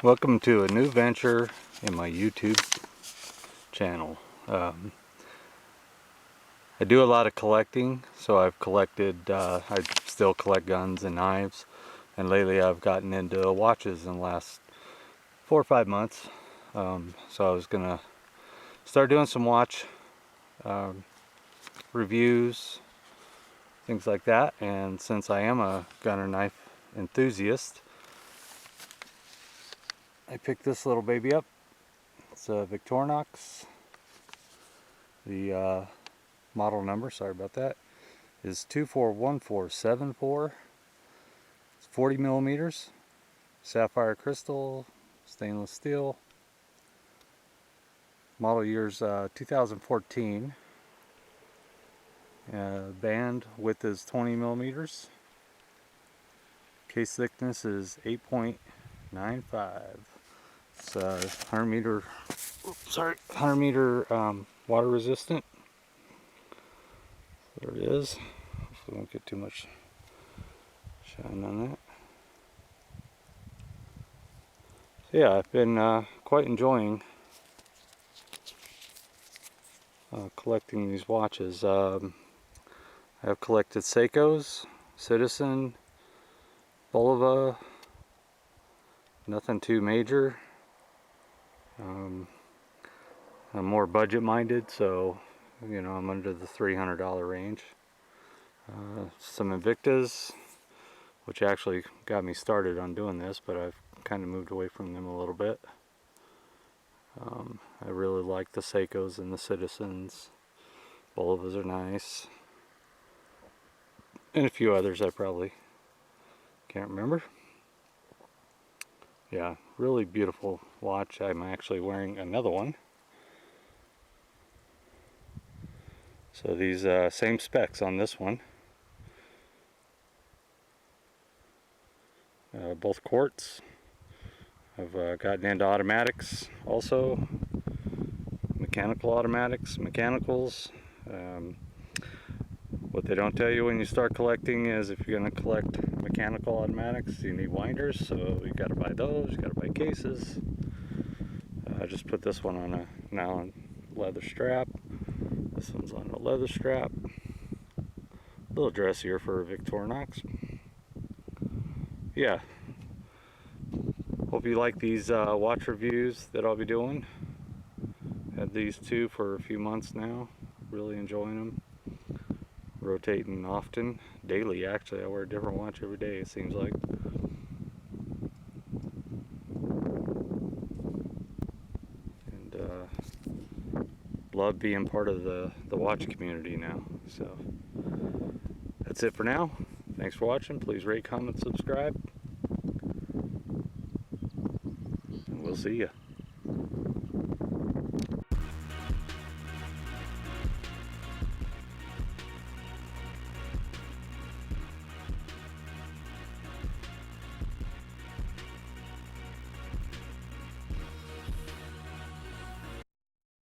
Welcome to a new venture in my YouTube channel. I do a lot of collecting, so I've collected, I still collect guns and knives, and lately I've gotten into watches in the last 4 or 5 months. So I was gonna start doing some watch reviews, things like that, and since I am a gun or knife enthusiast, I picked this little baby up. It's a Victorinox. The model number, sorry about that, is 241474. It's 40 millimeters, sapphire crystal, stainless steel. Model year's 2014. Band width is 20 millimeters. Case thickness is 8.95. It's 100 meter water resistant. There it is. Hopefully won't get too much shine on that. So yeah, I've been quite enjoying collecting these watches. I've collected Seikos, Citizen, Bulova, nothing too major. I'm more budget minded, so you know, I'm under the $300 range. Some Invictas, which actually got me started on doing this, but I've kind of moved away from them a little bit. I really like the Seikos and the Citizens. Bulovas are nice, and a few others I probably can't remember. Yeah, really beautiful watch. I'm actually wearing another one. So these same specs on this one. Both quartz. I've gotten into automatics also. Mechanical automatics, mechanicals. What they don't tell you when you start collecting is if you're going to collect mechanical automatics, you need winders, so you got to buy those, you got to buy cases. I just put this one on a nylon leather strap. This one's on a leather strap. A little dressier for Victorinox. Yeah. Hope you like these watch reviews that I'll be doing. Had these two for a few months now. Really enjoying them. Rotating often, daily actually. I wear a different watch every day, it seems like. And love being part of the watch community now. So that's it for now. Thanks for watching. Please rate, comment, subscribe, and we'll see ya.